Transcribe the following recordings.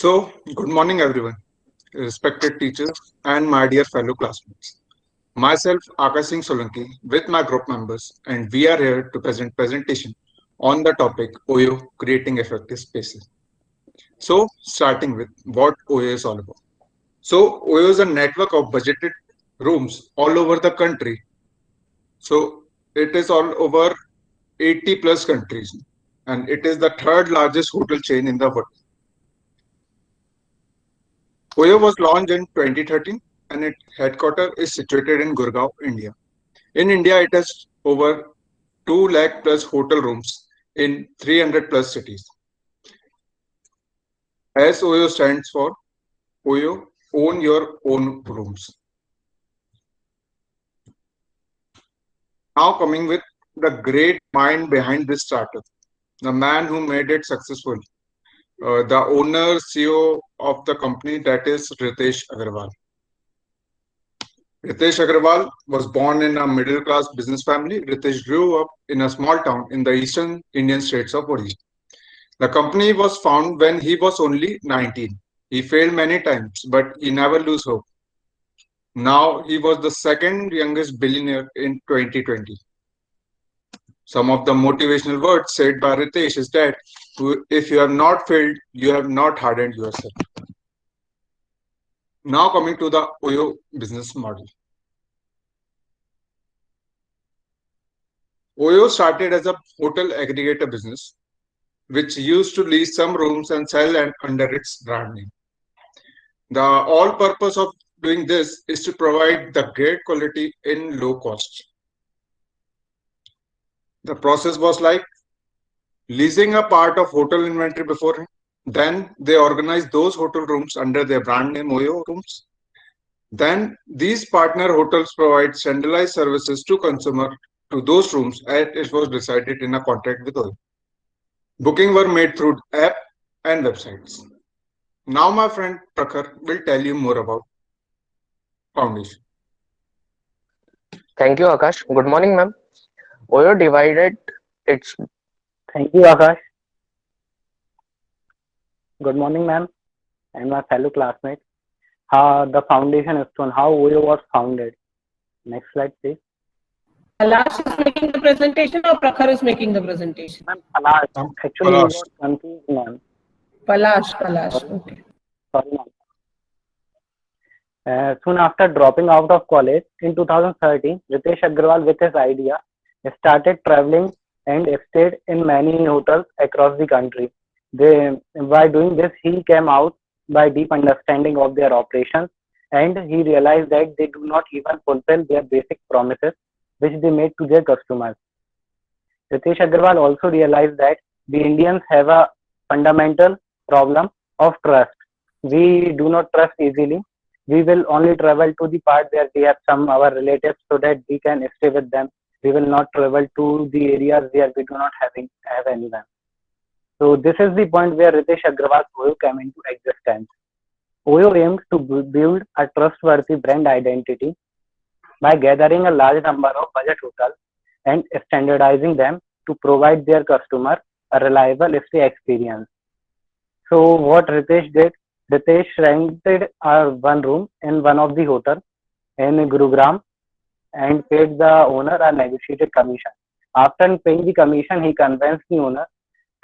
Good morning, everyone, respected teachers, and my dear fellow classmates. Myself, Akash Singh Solanki, with my group members, and we are here to present presentation on the topic OYO, creating effective spaces. Starting with what OYO is all about. OYO is a network of budgeted rooms all over the country. So, it is all over 80 plus countries, and it is the third largest hotel chain in the world. OYO was launched in 2013 and its headquarters is situated in Gurgaon, India. In India, it has over 2 lakh plus hotel rooms in 300 plus cities. As OYO stands for OYO, own your own rooms. Now coming with the great mind behind this startup, the man who made it successful, the owner, CEO of the company, that is Ritesh Agarwal. Ritesh Agarwal was born in a middle class business family. Ritesh grew up in a small town in the eastern Indian states of Odisha. The company was founded when he was only 19. He failed many times, but he never lose hope. Now he was the second youngest billionaire in 2020. Some of the motivational words said by Ritesh is that if you have not failed, you have not hardened yourself. Now coming to the OYO business model. OYO started as a hotel aggregator business which used to lease some rooms and sell under its brand name. The all purpose of doing this is to provide the great quality in low cost. The process was like leasing a part of hotel inventory beforehand. Then they organize those hotel rooms under their brand name OYO rooms. Then these partner hotels provide standardized services to consumer to those rooms as it was decided in a contract with OYO. Booking were made through app and websites. Now my friend Prakhar will tell you more about foundation. Thank you, Akash. Good morning, ma'am. OYO divided its Thank you, Akash. Good morning, ma'am, and my fellow classmates. The foundation stone, how OYO was founded. Next slide, please. Palash is making the presentation or Prakhar is making the presentation? Ma'am, Palash. Actually, we Palash. got confused, ma'am. Palash. Okay. Sorry, ma'am. Soon after dropping out of college in 2013, Ritesh Agarwal, with his idea, started traveling and stayed in many hotels across the country. By doing this, he came out by deep understanding of their operations, and he realized that they do not even fulfill their basic promises which they made to their customers. Ritesh Agarwal also realized that the Indians have a fundamental problem of trust. We do not trust easily. We will only travel to the part where we have some our relatives so that we can stay with them. We will not travel to the areas where we do not have anyone. So this is the point where Ritesh Agarwal's OYO came into existence. OYO aimed to build a trustworthy brand identity by gathering a large number of budget hotels and standardizing them to provide their customer a reliable stay experience. So what Ritesh did, Ritesh rented one room in one of the hotels in Gurugram and paid the owner a negotiated commission. After paying the commission, he convinced the owner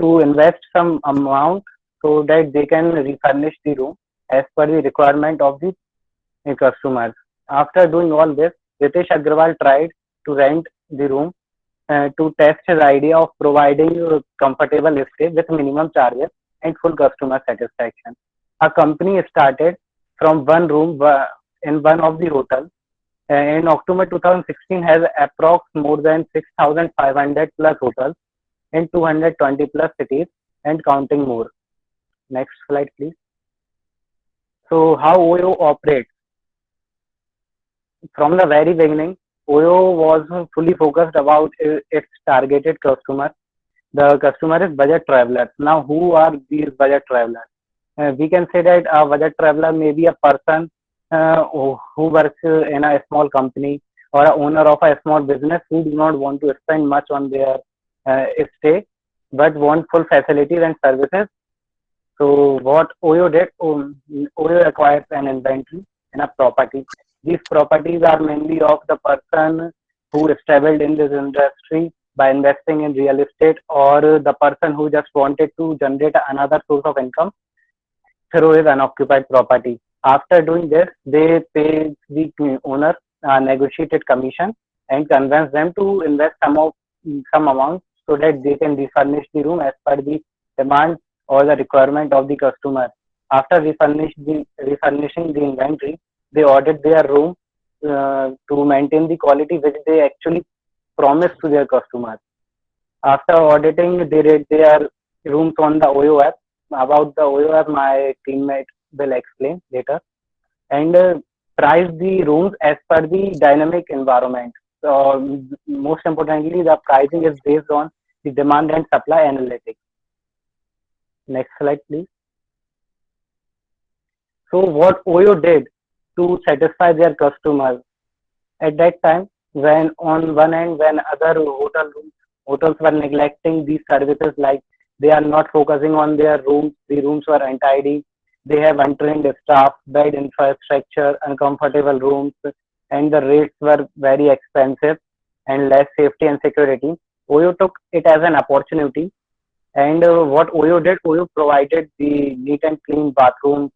to invest some amount so that they can refurnish the room as per the requirement of the customers. After doing all this, Ritesh Agarwal tried to rent the room to test his idea of providing comfortable stay with minimum charges and full customer satisfaction. A company started from one room in one of the hotels. In October 2016, has approx more than 6,500 plus hotels in 220 plus cities and counting more. Next slide, please. So, how OYO operates? From the very beginning, OYO was fully focused about its targeted customer. The customer is budget travelers. Now, who are these budget travelers? We can say that a budget traveler may be a person who works in a small company or a owner of a small business who do not want to spend much on their stay but want full facilities and services So what Oyo did, Oyo acquires an inventory and a property. These properties are mainly of the person who established in this industry by investing in real estate, or the person who just wanted to generate another source of income through his unoccupied property. After doing this, they pay the owner a negotiated commission and convince them to invest some amount so that they can refurnish the room as per the demand or the requirement of the customer. After refurnishing the inventory, they audit their room to maintain the quality which they actually promised to their customers. After auditing, they rate their rooms on the Oyo app. About the Oyo app, my teammate will explain later. And price the rooms as per the dynamic environment. So, most importantly, the pricing is based on the demand and supply analytics. Next slide, please. So, what Oyo did to satisfy their customers at that time, when on one end, when other hotels were neglecting these services, like they are not focusing on their rooms, the rooms were untidy, they have untrained staff, bad infrastructure, uncomfortable rooms, and the rates were very expensive and less safety and security. Oyo took it as an opportunity, and what Oyo did, Oyo provided the neat and clean bathrooms,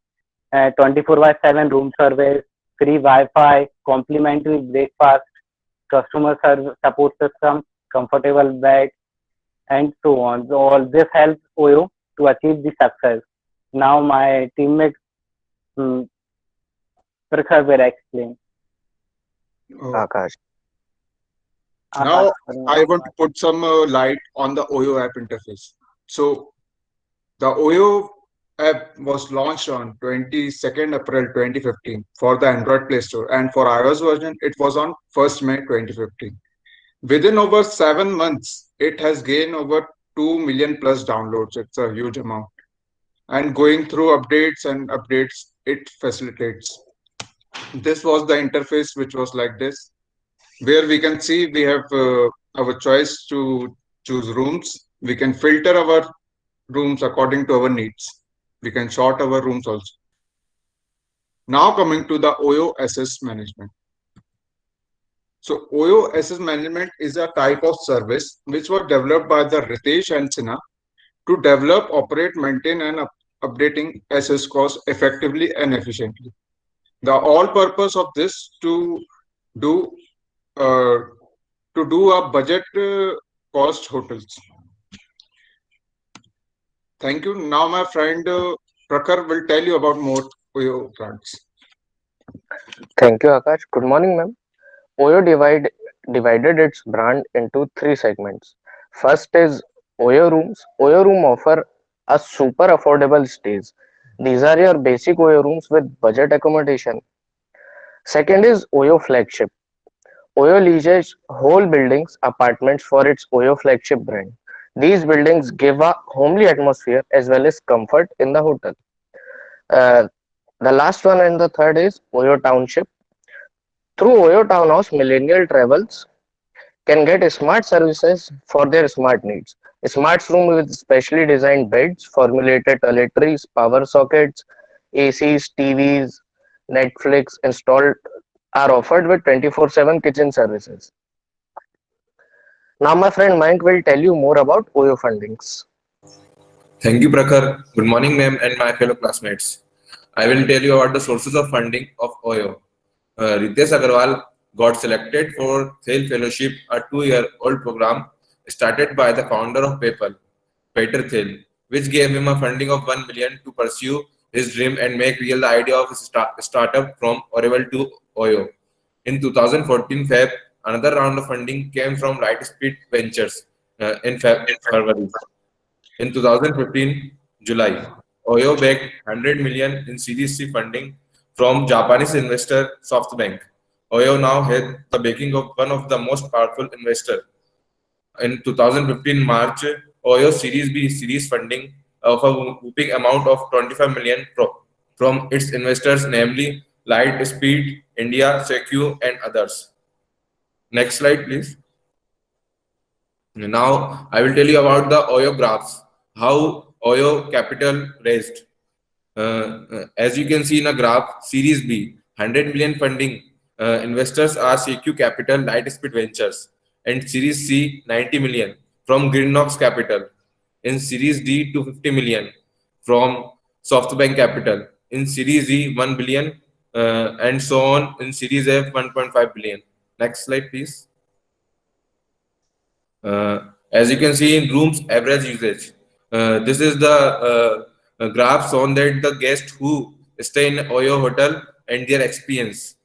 24 by 7 room service, free Wi-Fi, complimentary breakfast, support system, comfortable bed, and so on. So all this helps Oyo to achieve the success. Now my teammate Prakhar will explain. Uh, Akash. Now, Akash, I want to put some light on the Oyo app interface. So, the Oyo app was launched on 22nd April 2015 for the Android Play Store, and for iOS version, it was on 1st May 2015. Within over 7 months, it has gained over 2 million plus downloads. It's a huge amount. And going through updates, it facilitates. This was the interface, which was like this, where we can see we have our choice to choose rooms. We can filter our rooms according to our needs. We can sort our rooms also. Now coming to the OYO Assets Management. So OYO Assets Management is a type of service which was developed by the Ritesh and Sinha to develop, operate, maintain, and updating assets costs effectively and efficiently. The all purpose of this do uh, to do a budget cost hotels. Thank you. Now my friend Prakhar will tell you about more OYO brands. Thank you, Akash. Good morning, ma'am. Oyo divided its brand into three segments. First is Oyo Rooms. Oyo Room offer a super affordable stays. These are your basic Oyo rooms with budget accommodation. Second is Oyo Flagship. Oyo leases whole buildings, apartments for its Oyo flagship brand. These buildings give a homely atmosphere as well as comfort in the hotel. Uh, the last one and the third is Oyo Township. Through Oyo Townhouse, millennial travels can get smart services for their smart needs. A smart room with specially designed beds, formulated toiletries, power sockets, ACs, TVs, Netflix installed are offered with 24/7 kitchen services. Now my friend Mayank will tell you more about Oyo fundings. Thank you, Prakhar. Good morning, ma'am, and my fellow classmates. I will tell you about the sources of funding of OYO. Ritesh Agarwal got selected for Thale Fellowship, a 2-year-old program started by the founder of PayPal, Peter Thiel, which gave him a funding of 1 million to pursue his dream and make real the idea of his startup from Oracle to OYO. In 2014 Feb, another round of funding came from Lightspeed Ventures in February. In 2015 July, OYO backed 100 million in Series C funding from Japanese investor SoftBank. OYO now had the backing of one of the most powerful investors. In 2015 March, OYO Series B series funding of a whopping amount of 25 million from its investors, namely Lightspeed, India, Secu, and others. Next slide, please. Now I will tell you about the OYO graphs, how Oyo capital raised. As you can see in a graph, Series B, 100 million funding. Investors are CQ Capital, Lightspeed Ventures, and Series C, 90 million from Greenox Capital. In Series D, 250 million from SoftBank Capital. In Series E, 1 billion, and so on. In Series F, 1.5 billion. Next slide, please. As you can see in rooms average usage, this is the graph shown that the guests who stay in Oyo hotel and their experience.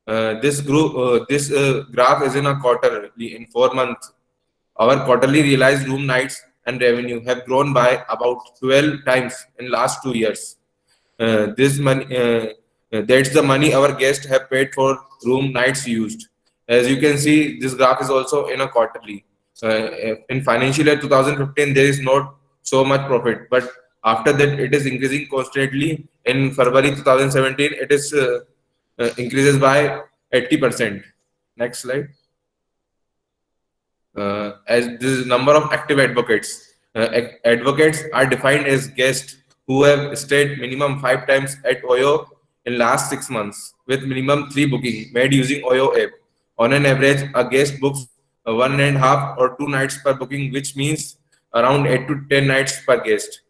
This graph is in a quarterly, in 4 months. Our quarterly realized room nights and revenue have grown by about 12 times in last 2 years. This money, that's the money our guests have paid for room nights used. As you can see, this graph is also in a quarterly. In financial year 2015, there is not so much profit, but after that, it is increasing constantly. In February 2017, it is increases by 80%. Next slide. As this number of active advocates. Advocates are defined as guests who have stayed minimum 5 times at Oyo in last 6 months with minimum 3 booking made using Oyo app. On an average, a guest books 1.5 or 2 nights per booking, which means around 8 to 10 nights per guest.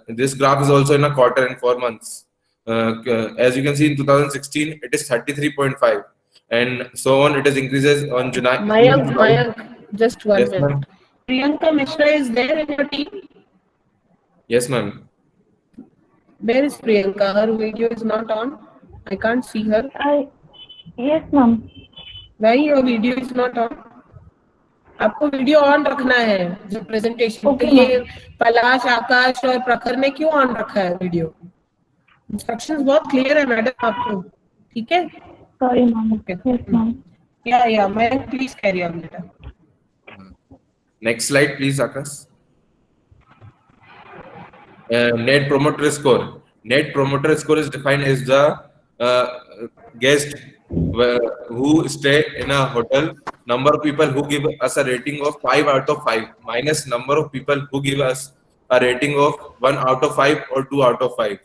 This graph is also in a quarter and 4 months. As you can see in 2016, it is 33.5, and so on. It is increases on July. Mayank, just 1 Yes, minute. ma'am. Priyanka Mishra is there in your team? Yes, ma'am. Where is Priyanka? Her video is not on. I can't see her. Yes, ma'am. Why your video is not on? आपको video on रखना है जब presentation Okay, तो ये ma'am. पलाश आकाश और प्रखर ने क्यों ऑन रखा है वीडियो इंस्ट्रक्शंस बहुत क्लियर है मैडम आपको ठीक है Sorry, ma'am. Okay. Yes, ma'am. या मैं प्लीज कैरी ऑन बेटा Next slide, please, Akash. Net promoter score. Net promoter score is defined as the guest who stay in a hotel. Number of people who give us a rating of 5 out of 5 minus number of people who give us a rating of 1 out of 5 or 2 out of 5.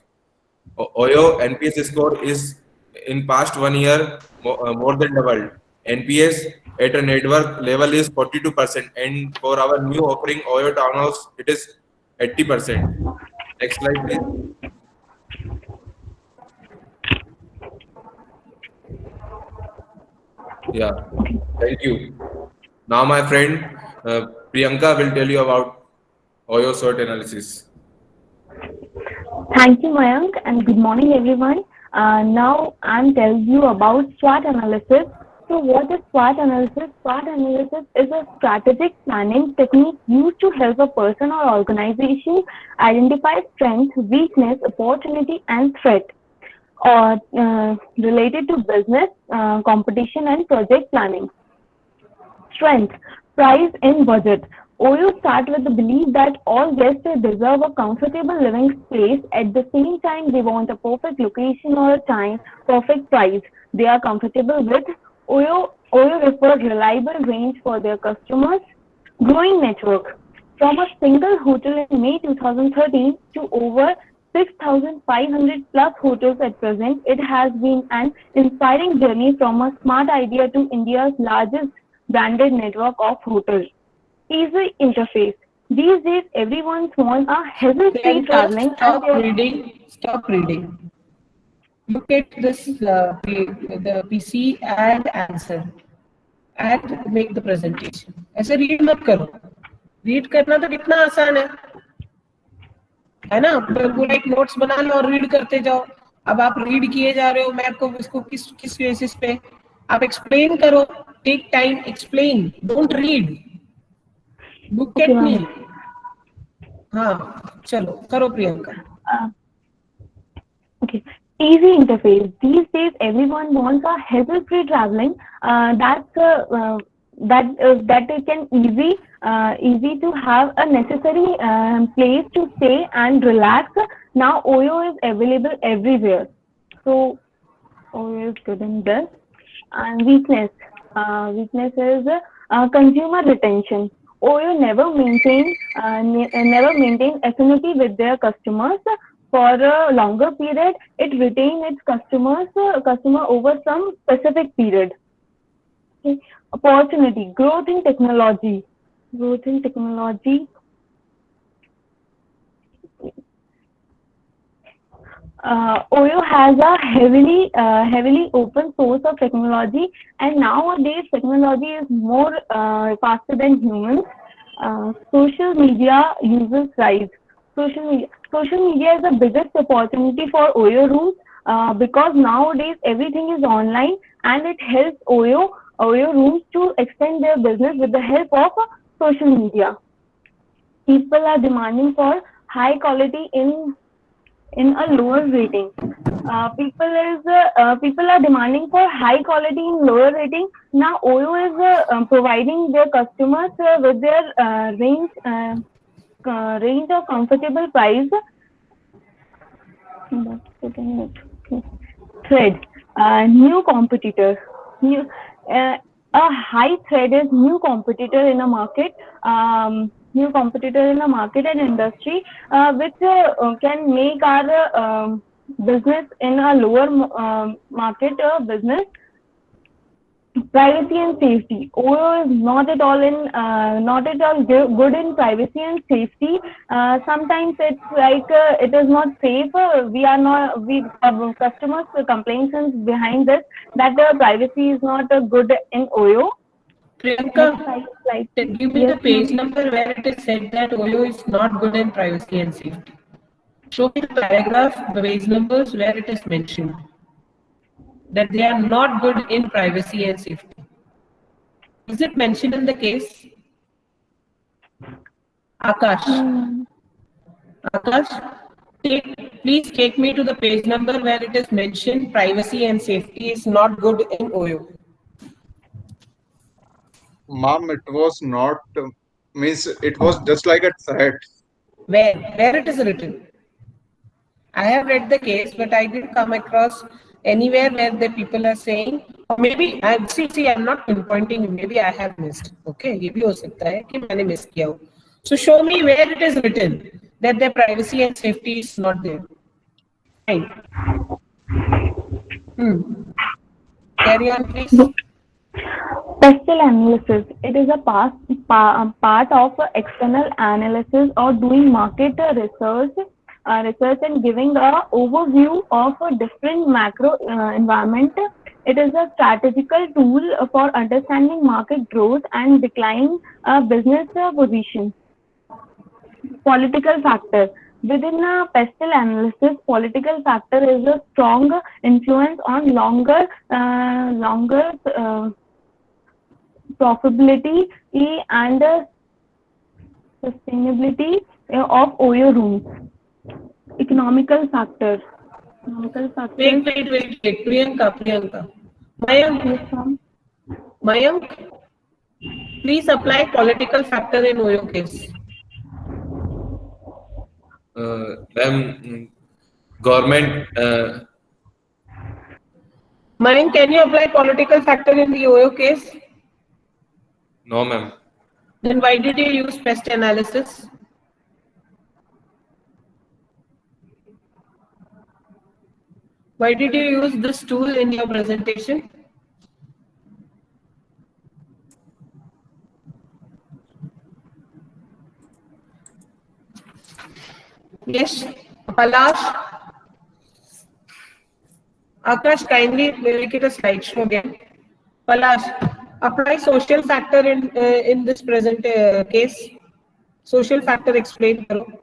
Oyo NPS score is in past 1 year more than doubled. NPS at a network level is 42%, and for our new offering Oyo Townhouse, it is 80%. Next slide, please. Yeah, thank you. Now, my friend Priyanka will tell you about Oyo SWOT analysis. Thank you, Mayank, and good morning, everyone. Now I'm telling you about SWOT analysis. So, what is SWOT analysis? SWOT analysis is a strategic planning technique used to help a person or organization identify strength, weakness, opportunity, and threat, or related to business, competition, and project planning. Strength, price, and budget. Oyo start with the belief that all guests deserve a comfortable living space. At the same time, they want a perfect location or a time, perfect price they are comfortable with. Oyo refers reliable range for their customers. Growing network. From a single hotel in May 2013 to over 6,500 plus hotels at present, it has been an inspiring journey from a smart idea to India's largest branded network of hotels. Easy interface. These days, everyone wants a hassle-free traveling. Stop reading. Look at this, the PC and answer and make the presentation. ऐसे read मत करो. Read करना तो कितना आसान है ना? पूरा एक notes बना लो और read करते जाओ. अब आप read किए जा रहे हो, मैं आपको इसको किस basis पे? आप explain करो. Take time, explain. Don't read. Look at me. हाँ, चलो करो Priyanka. Okay. Easy interface. These days, everyone wants a hassle-free traveling. That it can easy to have a necessary place to stay and relax. Now Oyo is available everywhere. So Oyo is good in this. And weakness. Weakness is consumer retention. Oyo never maintain affinity with their customers for a longer period. It retain its customer over some specific period. Okay. Opportunity, growth in technology. Oyo has a heavily open source of technology, and nowadays technology is more faster than humans. Social media users rise. Social media is the biggest opportunity for Oyo rooms because nowadays everything is online, and it helps Oyo rooms to extend their business with the help of social media. People are demanding for high quality in a lower rating. People are demanding for high quality in lower rating. Now Oyo is providing their customers with their range of comfortable price. Thread, new competitor. A high thread is new competitor in a market. New competitor in a market and industry, which can make our business in a lower market business. Privacy and safety. Oyo is not at all good in privacy and safety. Sometimes it's like it is not safe. We have customers complaints behind this that privacy is not good in Oyo. Priyanka, give me the page number where it is said that Oyo is not good in privacy and safety. Show me the paragraph, the page numbers where it is mentioned that they are not good in privacy and safety. Is it mentioned in the case? Akash, please take me to the page number where it is mentioned privacy and safety is not good in Oyo. Ma'am, it was not, means it was just like a threat. Where it is written? I have read the case, but I didn't come across anywhere where the people are saying, or maybe I'm not pinpointing you. Maybe I have missed. Okay, ये भी हो सकता है कि मैंने miss किया हो. So show me where it is written that their privacy and safety is not there. Fine. Carry on, please. Pestle analysis. It is a part of external analysis or doing market research and giving a overview of a different macro environment. It is a strategical tool for understanding market growth and decline business position. Political factor. Within a pestle analysis, political factor is a strong influence on longer profitability and sustainability of Oyo rooms. Economical factor. Wait. Priyanka. Mayank, please apply political factor in Oyo case. Ma'am, government. Mayank, can you apply political factor in the Oyo case? No, ma'am. Then why did you use pest analysis? Why did you use this tool in your presentation? Yes, Palash. Akash, kindly make it a slideshow again. Palash, apply social factor in this present case. Social factor explain karo.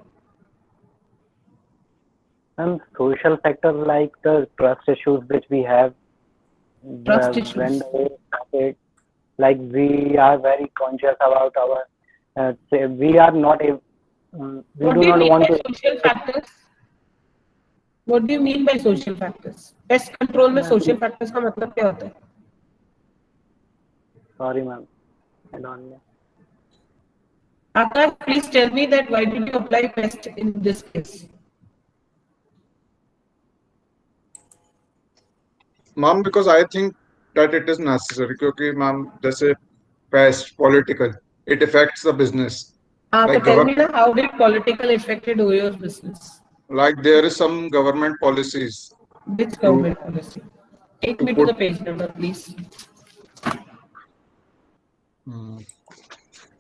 And social factors like the trust issues which we have. Trust issues. When we started, like we are very conscious about our. We are not a. We What do not want to. Social factors? What do you mean by social factors? Pest control में social factors का मतलब क्या होता है? Sorry, ma'am. I don't know. Akash, please tell me that why did you apply pest in this case? Ma'am, because I think that it is necessary. क्योंकि ma'am जैसे pest political It affects the business. But Like tell me now, how did political affected Oyo's business? like there is some government policies Which to government policy? Take to me to put the page number, please. mm,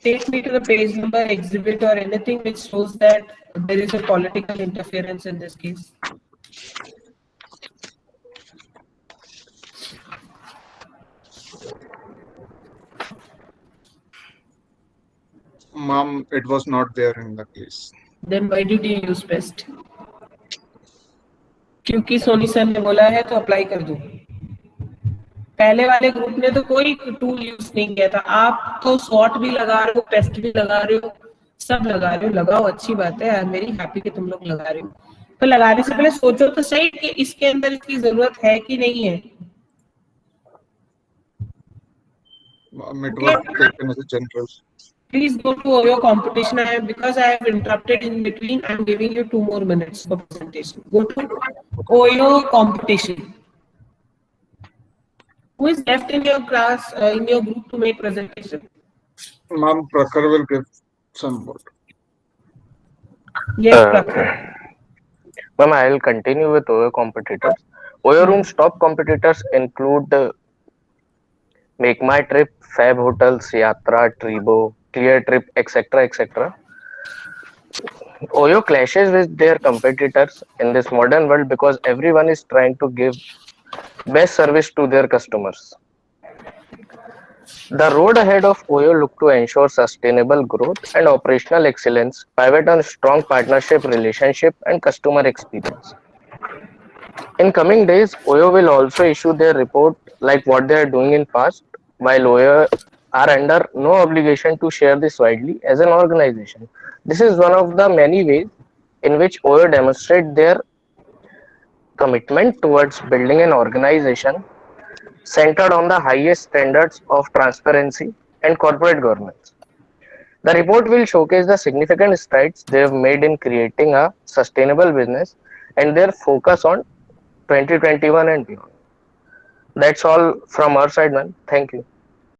Take me to the page number, exhibit, or anything which shows that there is a political interference in this case. ma'am, it was not there in the case. Then why did you use PEST? क्योंकि Soni sir ने बोला है तो apply कर दूं। पहले वाले group ने तो कोई टूल यूज नहीं किया था, आप तो SWOT भी लगा रहे हो, पेस्ट भी लगा रहे हो, सब लगा रहे हो, लगाओ, अच्छी बात है, आई एम वेरी हैप्पी कि तुम लोग लगा रहे हो। तो लगाने से पहले सोचो तो सही कि इसके अंदर इसकी जरूरत है कि नहीं है। It was taken as a general. Please go to Oyo competition. Because I have interrupted in between, I am giving you 2 more minutes for presentation. Go to Oyo competition. Who is left in your class, in your group to make presentation? Ma'am, Prakhar will give some word. Yes, Prakhar. Ma'am, I will continue with Oyo competitors. Oyo Room's top competitors include Make My Trip, Fab Hotels, Yatra, Tribo, Clear Trip, etc. etc. Oyo clashes with their competitors in this modern world because everyone is trying to give best service to their customers. The road ahead of Oyo look to ensure sustainable growth and operational excellence, pivot on strong partnership relationship and customer experience. In coming days, Oyo will also issue their report like what they are doing in past, while Oyo are under no obligation to share this widely as an organization. This is one of the many ways in which Oyo demonstrate their commitment towards building an organization centered on the highest standards of transparency and corporate governance. The report will showcase the significant strides they have made in creating a sustainable business and their focus on 2021 and beyond. That's all from our side, man. Thank you.